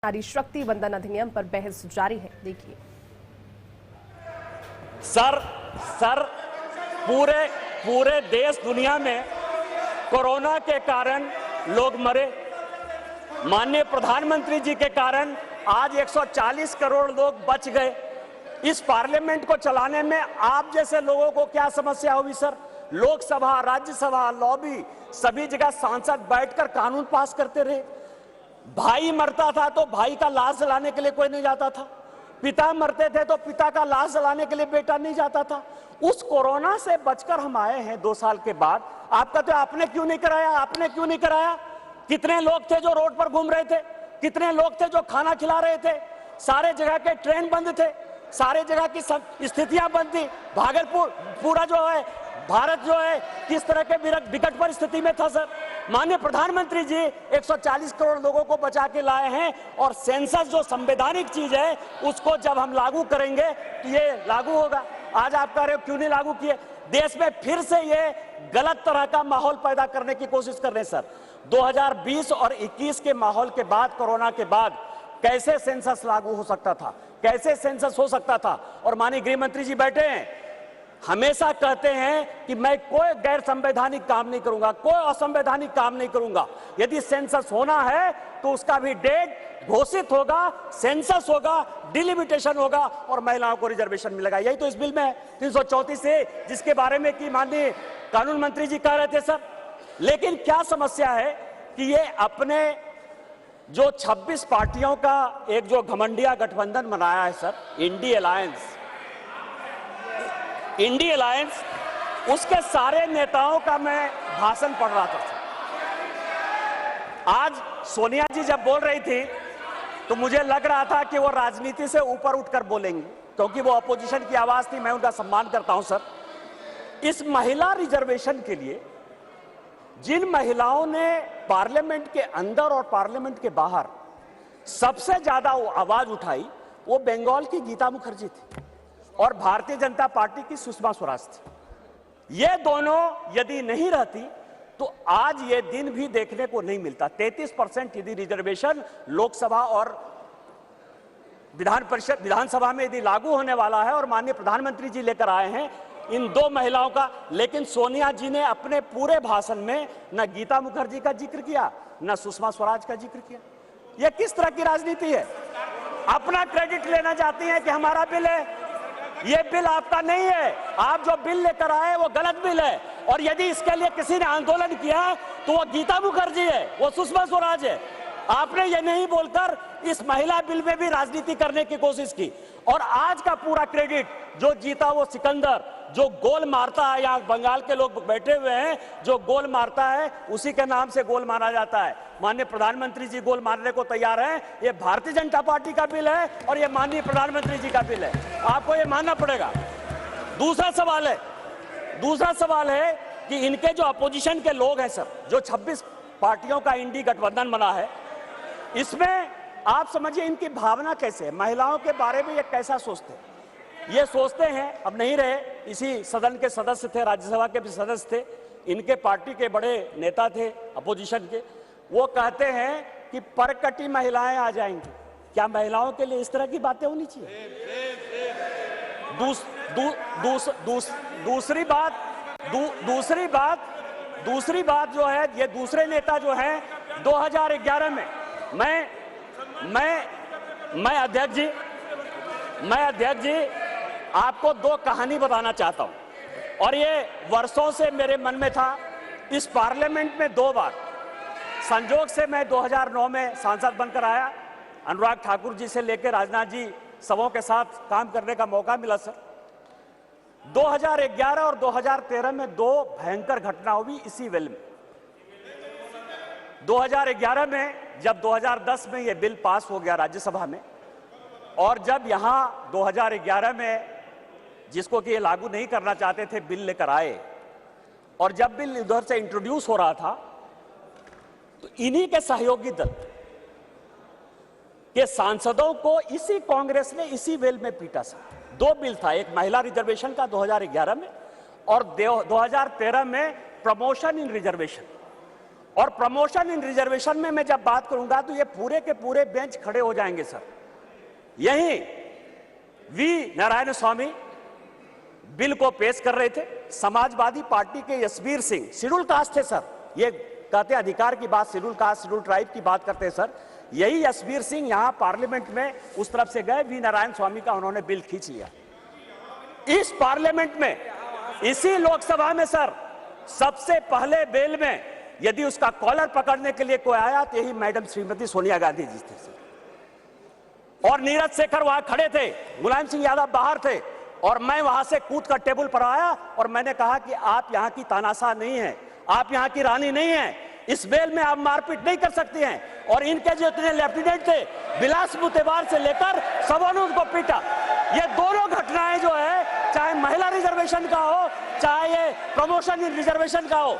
नारी शक्ति वंदन अधिनियम पर बहस जारी है। देखिए सर पूरे देश दुनिया में कोरोना के कारण लोग मरे। माननीय प्रधानमंत्री जी के कारण आज 140 करोड़ लोग बच गए। इस पार्लियामेंट को चलाने में आप जैसे लोगों को क्या समस्या होगी सर? लोकसभा, राज्यसभा, लॉबी, सभी जगह सांसद बैठकर कानून पास करते रहे। भाई मरता था तो भाई का लाश जलाने के लिए कोई नहीं जाता था, पिता मरते थे तो पिता का लाश जलाने के लिए बेटा नहीं जाता था। उस कोरोना से बचकर हम आए हैं 2 साल के बाद। आपका तो आपने क्यों नहीं कराया? आपने क्यों नहीं कराया? कितने लोग थे जो रोड पर घूम रहे थे? कितने लोग थे जो खाना खिला रहे थे? सारे जगह के ट्रेन बंद थे, सारे जगह की स्थितियां बंद थी। भागलपुर पूरा जो है भारत जो है किस तरह के विकट परिस्थिति में था सर। माननीय प्रधानमंत्री जी 140 करोड़ लोगों को बचा के लाए हैं और सेंसस जो संवैधानिक चीज है उसको जब हम लागू करेंगे तो ये लागू होगा। आज आप कह रहे हो क्यों नहीं लागू किए? देश में फिर से ये गलत तरह का माहौल पैदा करने की कोशिश कर रहे हैं सर। 2020 और 21 के माहौल के बाद, कोरोना के बाद कैसे सेंसस लागू हो सकता था? कैसे सेंसस हो सकता था? और माननीय गृह मंत्री जी बैठे हैं, हमेशा कहते हैं कि मैं कोई गैर संवैधानिक काम नहीं करूंगा, कोई असंवैधानिक काम नहीं करूंगा। यदि सेंसस होना है तो उसका भी डेट घोषित होगा, सेंसस होगा, डिलिमिटेशन होगा और महिलाओं को रिजर्वेशन मिलेगा। यही तो इस बिल में है 334 से, जिसके बारे में कि माननीय कानून मंत्री जी कह रहे थे सर। लेकिन क्या समस्या है कि ये अपने जो 26 पार्टियों का एक जो घमंडिया गठबंधन बनाया है सर, इंडी अलायंस, उसके सारे नेताओं का मैं भाषण पढ़ रहा था। आज सोनिया जी जब बोल रही थी तो मुझे लग रहा था कि वो राजनीति से ऊपर उठकर बोलेंगी, क्योंकि वो अपोजिशन की आवाज थी। मैं उनका सम्मान करता हूं सर। इस महिला रिजर्वेशन के लिए जिन महिलाओं ने पार्लियामेंट के अंदर और पार्लियामेंट के बाहर सबसे ज्यादा आवाज उठाई वो बंगाल की गीता मुखर्जी थी और भारतीय जनता पार्टी की सुषमा स्वराज थी। ये दोनों यदि नहीं रहती तो आज ये दिन भी देखने को नहीं मिलता। 33% यदि रिजर्वेशन लोकसभा और विधानसभा में यदि लागू होने वाला है और माननीय प्रधानमंत्री जी लेकर आए हैं इन 2 महिलाओं का, लेकिन सोनिया जी ने अपने पूरे भाषण में न गीता मुखर्जी का जिक्र किया न सुषमा स्वराज का जिक्र किया। यह किस तरह की राजनीति है? अपना क्रेडिट लेना चाहती हैं कि हमारा बिल है। ये बिल आपका नहीं है। आप जो बिल लेकर आए वो गलत बिल है और यदि इसके लिए किसी ने आंदोलन किया तो वो गीता मुखर्जी है, वो सुषमा स्वराज है। आपने ये नहीं बोलकर इस महिला बिल में भी राजनीति करने की कोशिश की और आज का पूरा क्रेडिट जो जीता वो सिकंदर, जो गोल मारता है, यहाँ बंगाल के लोग बैठे हुए हैं, जो गोल मारता है उसी के नाम से गोल मारा जाता है। माननीय प्रधानमंत्री जी गोल मारने को तैयार हैं। ये भारतीय जनता पार्टी का बिल है और ये माननीय प्रधानमंत्री जी का बिल है, आपको ये मानना पड़ेगा। दूसरा सवाल है कि इनके जो अपोजिशन के लोग हैं सर, जो 26 पार्टियों का इंडी गठबंधन बना है, इसमें आप समझिए इनकी भावना कैसे है? महिलाओं के बारे में ये कैसा सोचते हैं? ये सोचते हैं, अब नहीं रहे, इसी सदन के सदस्य थे, राज्यसभा के भी सदस्य थे, इनके पार्टी के बड़े नेता थे अपोजिशन के, वो कहते हैं कि परकटी महिलाएं आ जाएंगी। क्या महिलाओं के लिए इस तरह की बातें होनी चाहिए? दूसरी बात जो है, ये दूसरे नेता जो हैं 2011 में मैं अध्यक्ष जी आपको 2 कहानी बताना चाहता हूं और ये वर्षों से मेरे मन में था। इस पार्लियामेंट में 2 बार संजोग से मैं 2009 में सांसद बनकर आया। अनुराग ठाकुर जी से लेकर राजनाथ जी सबों के साथ काम करने का मौका मिला सर। 2011 और 2013 में 2 भयंकर घटना हुई इसी वेल में। 2011 में जब 2010 में यह बिल पास हो गया राज्यसभा में और जब यहां 2011 में जिसको कि ये लागू नहीं करना चाहते थे बिल लेकर आए और जब बिल उधर से इंट्रोड्यूस हो रहा था तो इन्हीं के सहयोगी दल के सांसदों को इसी कांग्रेस ने इसी बिल में पीटा सर। 2 बिल था, एक महिला रिजर्वेशन का 2011 में और 2013 में प्रमोशन इन रिजर्वेशन। और प्रमोशन इन रिजर्वेशन में मैं जब बात करूंगा तो ये पूरे के पूरे बेंच खड़े हो जाएंगे सर। यही वी नारायण स्वामी बिल को पेश कर रहे थे, समाजवादी पार्टी के यशवीर सिंह शेड्यूल कास्ट थे सर, ये कहते अधिकार की बात, शेड्यूल कास्ट शेड्यूल ट्राइब की बात करते हैं सर। यही यशवीर सिंह यहां पार्लियामेंट में उस तरफ से गए, वी नारायण स्वामी का उन्होंने बिल खींच लिया। इस पार्लियामेंट में, इसी लोकसभा में सर, सबसे पहले बिल में यदि उसका कॉलर पकड़ने के लिए कोई आया तो यही मैडम श्रीमती सोनिया गांधी जी थे सर। और नीरज शेखर वहां खड़े थे, मुलायम सिंह यादव बाहर थे, और मैं वहां से कूद कर टेबल पर आया और मैंने कहा कि आप यहां की तानाशाह नहीं है, आप यहां की रानी नहीं है, इस बेल में आप मारपीट नहीं कर सकती हैं। और इनके जो इतने लेफ्टिनेंट थे, बिलास मुतेवार से लेकर सबों ने उनको पीटा। ये दोनों घटनाएं जो है, चाहे महिला रिजर्वेशन का हो, चाहे ये प्रमोशन इन रिजर्वेशन का हो,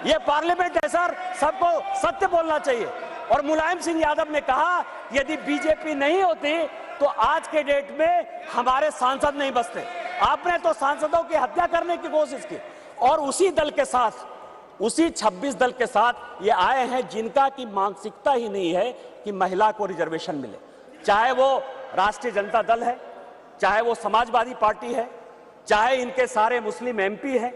ये पार्लियामेंट है सर, सबको सत्य बोलना चाहिए। और मुलायम सिंह यादव ने कहा यदि बीजेपी नहीं होती तो आज के डेट में हमारे सांसद नहीं बचते। आपने तो सांसदों की हत्या करने की कोशिश की, और उसी दल के साथ, उसी 26 दल के साथ ये आए हैं जिनका की मानसिकता ही नहीं है कि महिला को रिजर्वेशन मिले। चाहे वो राष्ट्रीय जनता दल है, चाहे वो समाजवादी पार्टी है, चाहे इनके सारे मुस्लिम एमपी हैं,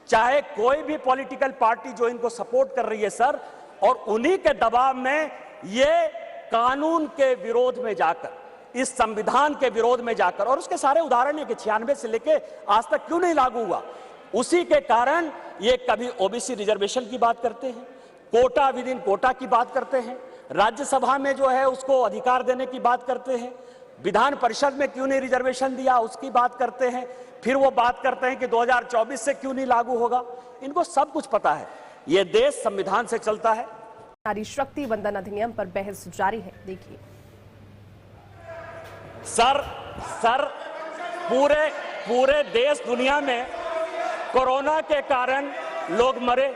चाहे कोई भी पॉलिटिकल पार्टी जो इनको सपोर्ट कर रही है सर, और उन्हीं के दबाव में ये कानून के विरोध में जाकर, इस संविधान के विरोध में जाकर, और उसके सारे उदाहरण है कि 96 से लेके आज तक क्यों नहीं लागू हुआ, उसी के कारण ये कभी ओबीसी रिजर्वेशन की बात करते हैं, कोटा विद इन कोटा की बात करते हैं, राज्यसभा में जो है उसको अधिकार देने की बात करते हैं, विधान परिषद में क्यों नहीं रिजर्वेशन दिया उसकी बात करते हैं, फिर वो बात करते हैं कि 2024 से क्यों नहीं लागू होगा। इनको सब कुछ पता है, ये देश संविधान से चलता है। नारी शक्ति वंदन अधिनियम पर बहस जारी है, देखिए। सर पूरे देश दुनिया में कोरोना के कारण लोग मरे,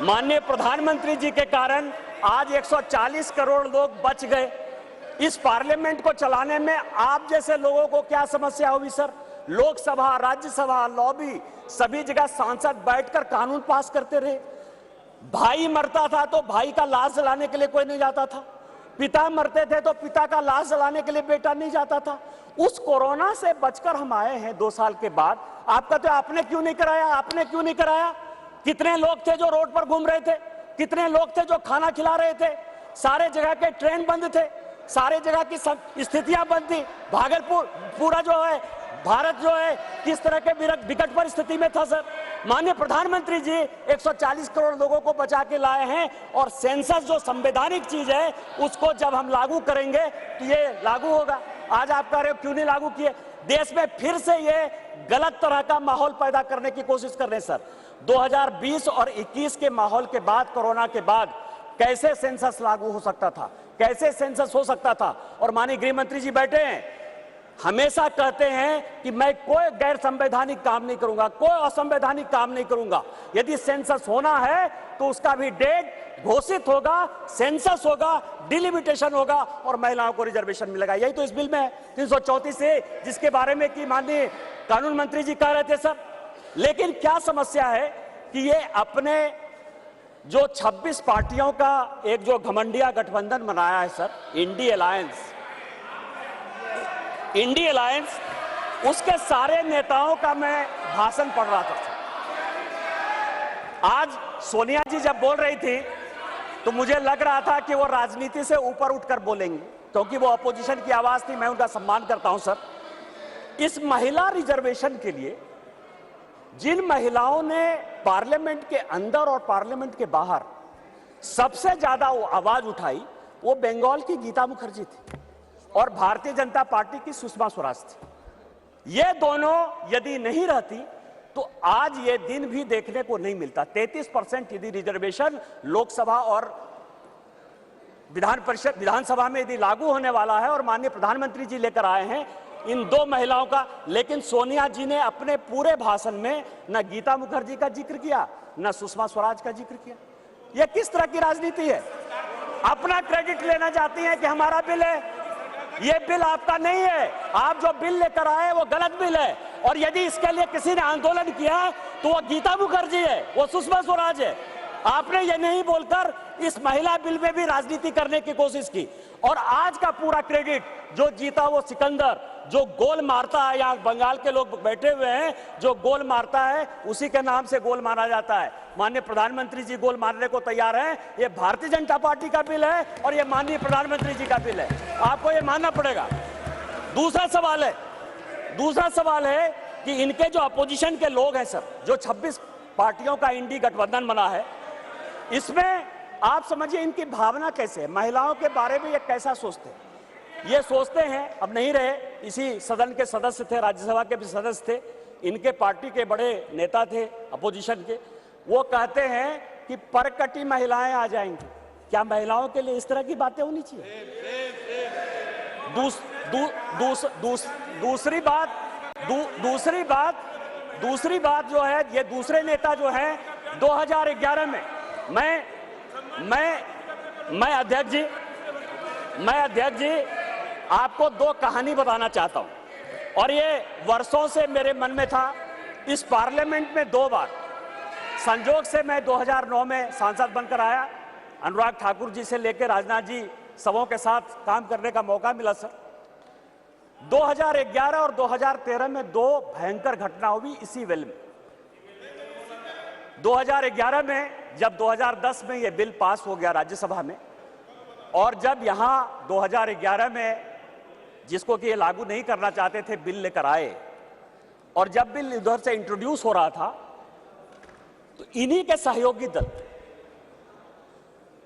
माननीय प्रधानमंत्री जी के कारण आज 140 करोड़ लोग बच गए। इस पार्लियामेंट को चलाने में आप जैसे लोगों को क्या समस्या हुई सर? लोकसभा, राज्यसभा, लॉबी, सभी जगह सांसद बैठकर कानून पास करते रहे। भाई मरता था तो भाई का लाश जलाने के लिए कोई नहीं जाता था, पिता मरते थे तो पिता का लाश जलाने के लिए बेटा नहीं जाता था। उस कोरोना से बचकर हम आए हैं 2 साल के बाद। आपका तो आपने क्यों नहीं कराया, आपने क्यों नहीं कराया? कितने लोग थे जो रोड पर घूम रहे थे, कितने लोग थे जो खाना खिला रहे थे, सारे जगह के ट्रेन बंद थे, सारे जगह की स्थितियां बंद थी। भागलपुर पूरा जो है भारत जो है किस तरह के विकट परिस्थिति में था सर। माननीय प्रधानमंत्री जी 140 करोड़ लोगों को बचा के लाए हैं, और सेंसस जो संवैधानिक चीज है उसको जब हम लागू करेंगे तो ये लागू होगा। आज आप कह रहे हो क्यों नहीं लागू किए? देश में फिर से ये गलत तरह का माहौल पैदा करने की कोशिश कर रहे हैं सर। 2020 और 21 के माहौल के बाद, कोरोना के बाद कैसे सेंसस लागू हो सकता था, कैसे सेंसस हो सकता था? और माननीय गृह मंत्री जी बैठे हैं, हमेशा कहते हैं कि मैं कोई गैर संवैधानिक काम नहीं करूंगा, कोई असंवैधानिक काम नहीं करूंगा। यदि सेंसस होना है तो उसका भी डेट घोषित होगा, सेंसस होगा, डिलिमिटेशन होगा और महिलाओं को रिजर्वेशन मिलेगा। यही तो इस बिल में है 334 से, जिसके बारे में कि माननीय कानून मंत्री जी कह रहे थे सर। लेकिन क्या समस्या है कि ये अपने जो 26 पार्टियों का एक जो घमंडिया गठबंधन बनाया है सर, इंडी अलायंस, उसके सारे नेताओं का मैं भाषण पढ़ रहा था। आज सोनिया जी जब बोल रही थी तो मुझे लग रहा था कि वो राजनीति से ऊपर उठकर बोलेंगे, क्योंकि वो अपोजिशन की आवाज थी। मैं उनका सम्मान करता हूं सर। इस महिला रिजर्वेशन के लिए जिन महिलाओं ने पार्लियामेंट के अंदर और पार्लियामेंट के बाहर सबसे ज्यादा आवाज उठाई, वो बंगाल की गीता मुखर्जी थी और भारतीय जनता पार्टी की सुषमा स्वराज थी। ये दोनों यदि नहीं रहती तो आज ये दिन भी देखने को नहीं मिलता। 33% यदि रिजर्वेशन लोकसभा और विधानसभा में यदि लागू होने वाला है और माननीय प्रधानमंत्री जी लेकर आए हैं इन दो महिलाओं का, लेकिन सोनिया जी ने अपने पूरे भाषण में न गीता मुखर्जी का जिक्र किया, न सुषमा स्वराज का जिक्र किया। यह किस तरह की राजनीति है? अपना क्रेडिट लेना चाहती हैं कि हमारा बिल है। ये बिल आपका नहीं है, आप जो बिल लेकर आए वो गलत बिल है। और यदि इसके लिए किसी ने आंदोलन किया तो वो गीता मुखर्जी है, वो सुषमा स्वराज है। आपने ये नहीं बोलकर इस महिला बिल में भी राजनीति करने की कोशिश की। और आज का पूरा क्रेडिट जो जीता वो सिकंदर, जो गोल मारता है, यहाँ बंगाल के लोग बैठे हुए हैं, जो गोल मारता है उसी के नाम से गोल मारा जाता है। माननीय प्रधानमंत्री जी गोल मारने को तैयार हैं। ये भारतीय जनता पार्टी का बिल है और ये माननीय प्रधानमंत्री जी का बिल है, आपको ये मानना पड़ेगा। दूसरा सवाल है कि इनके जो अपोजिशन के लोग हैं सर, जो 26 पार्टियों का इंडी गठबंधन बना है, इसमें आप समझिए इनकी भावना कैसे है, महिलाओं के बारे में ये कैसा सोचते हैं। ये सोचते हैं, अब नहीं रहे, इसी सदन के सदस्य थे, राज्यसभा के भी सदस्य थे, इनके पार्टी के बड़े नेता थे अपोजिशन के, वो कहते हैं कि परकटी महिलाएं आ जाएंगी। क्या महिलाओं के लिए इस तरह की बातें होनी चाहिए? दूसरी बात जो है, ये दूसरे नेता जो है 2011 में मैं अध्यक्ष जी आपको दो कहानी बताना चाहता हूं और ये वर्षों से मेरे मन में था। इस पार्लियामेंट में 2 बार संजोग से मैं 2009 में सांसद बनकर आया, अनुराग ठाकुर जी से लेकर राजनाथ जी सबों के साथ काम करने का मौका मिला सर। 2011 और 2013 में 2 भयंकर घटना हुई इसी वेल में। 2011 में जब 2010 में ये बिल पास हो गया राज्यसभा में, और जब यहां 2011 में जिसको कि ये लागू नहीं करना चाहते थे बिल लेकर आए, और जब बिल उधर से इंट्रोड्यूस हो रहा था तो इन्हीं के सहयोगी दल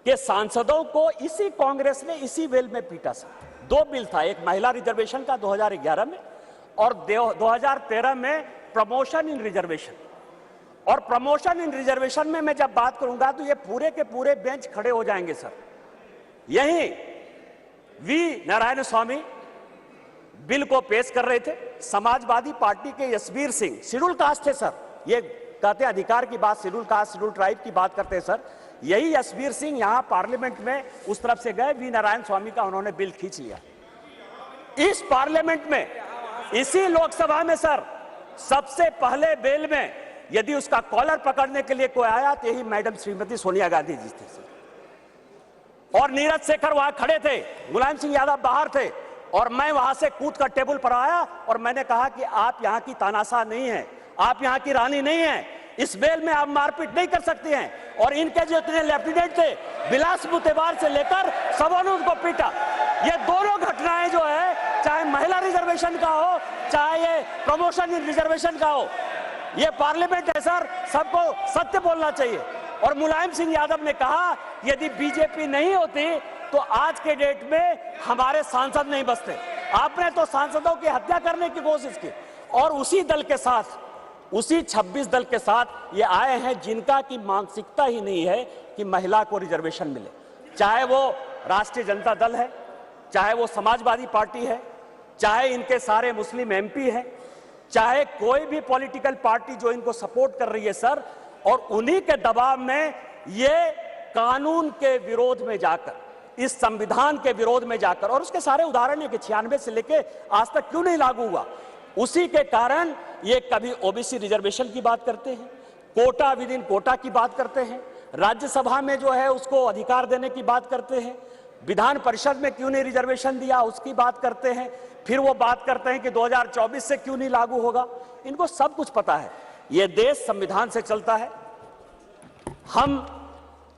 के सांसदों को इसी कांग्रेस ने इसी वेल में पीटा सर। 2 बिल था, एक महिला रिजर्वेशन का 2011 में और 2013 में प्रमोशन इन रिजर्वेशन। और प्रमोशन इन रिजर्वेशन में मैं जब बात करूंगा तो ये पूरे के पूरे बेंच खड़े हो जाएंगे सर। यही वी नारायण स्वामी बिल को पेश कर रहे थे, समाजवादी पार्टी के यशवीर सिंह, शेड्यूल कास्ट थे सर, ये कहते अधिकार की बात, शेड्यूल कास्ट शेड्यूल ट्राइब की बात करते हैं सर। यही यशवीर सिंह यहां पार्लियामेंट में उस तरफ से गए, वी नारायण स्वामी का उन्होंने बिल खींच लिया। इस पार्लियामेंट में, इसी लोकसभा में सर, सबसे पहले बिल में यदि उसका कॉलर पकड़ने के लिए कोई आया तो यही मैडम श्रीमती सोनिया गांधी जी थे सर। और नीरज शेखर वहां खड़े थे, मुलायम सिंह यादव बाहर थे, और मैं वहां से कूद कर टेबल पर आया और मैंने कहा कि आप यहां की तानाशाह नहीं है, आप यहां की रानी नहीं है, इस बेल में आप मारपीट नहीं कर सकते हैं। और इनके जो इतने लेफ्टिनेंट थे, बिलास मुतेबार से लेकर सबों ने उनको पीटा। ये दोनों घटनाएं जो है, चाहे महिला रिजर्वेशन का हो, चाहे ये प्रमोशन इन रिजर्वेशन का हो, ये पार्लियामेंट है सर, सबको सत्य बोलना चाहिए। और मुलायम सिंह यादव ने कहा यदि बीजेपी नहीं होती तो आज के डेट में हमारे सांसद नहीं बचते। आपने तो सांसदों की हत्या करने की कोशिश की, और उसी दल के साथ, उसी 26 दल के साथ ये आए हैं जिनका की मानसिकता ही नहीं है कि महिला को रिजर्वेशन मिले। चाहे वो राष्ट्रीय जनता दल है, चाहे वो समाजवादी पार्टी है, चाहे इनके सारे मुस्लिम एमपी हैं, चाहे कोई भी पॉलिटिकल पार्टी जो इनको सपोर्ट कर रही है सर, और उन्हीं के दबाव में ये कानून के विरोध में जाकर, इस संविधान के विरोध में जाकर, और उसके सारे उदाहरण है कि 96 से लेके आज तक क्यों नहीं लागू हुआ, उसी के कारण ये कभी ओबीसी रिजर्वेशन की बात करते हैं, कोटा विद इन कोटा की बात करते हैं, राज्यसभा में जो है उसको अधिकार देने की बात करते हैं, विधान परिषद में क्यों नहीं रिजर्वेशन दिया उसकी बात करते हैं, फिर वो बात करते हैं कि 2024 से क्यों नहीं लागू होगा। इनको सब कुछ पता है, ये देश संविधान से चलता है। हम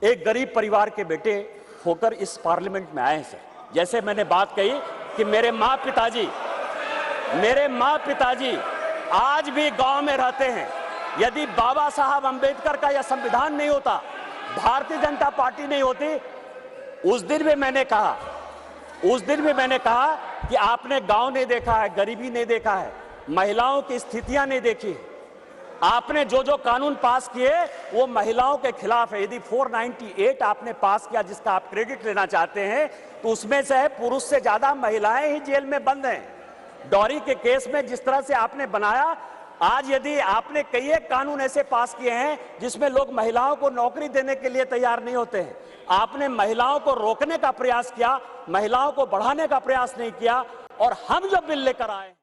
एक गरीब परिवार के बेटे होकर इस पार्लियामेंट में आए हैं सर। जैसे मैंने बात कही कि मेरे माँ पिताजी आज भी गांव में रहते हैं। यदि बाबा साहब अंबेडकर का यह संविधान नहीं होता, भारतीय जनता पार्टी नहीं होती, उस दिन भी मैंने कहा कि आपने गांव नहीं देखा है, गरीबी नहीं देखा है, महिलाओं की स्थितियां नहीं देखी है। आपने जो जो कानून पास किए वो महिलाओं के खिलाफ है। यदि 498 आपने पास किया जिसका आप क्रेडिट लेना चाहते हैं, तो उसमें से है पुरुष से ज्यादा महिलाएं ही जेल में बंद हैं। डॉरी के केस में जिस तरह से आपने बनाया, आज यदि आपने कई एक कानून ऐसे पास किए हैं जिसमें लोग महिलाओं को नौकरी देने के लिए तैयार नहीं होते हैं, आपने महिलाओं को रोकने का प्रयास किया, महिलाओं को बढ़ाने का प्रयास नहीं किया। और हम जो बिल लेकर आए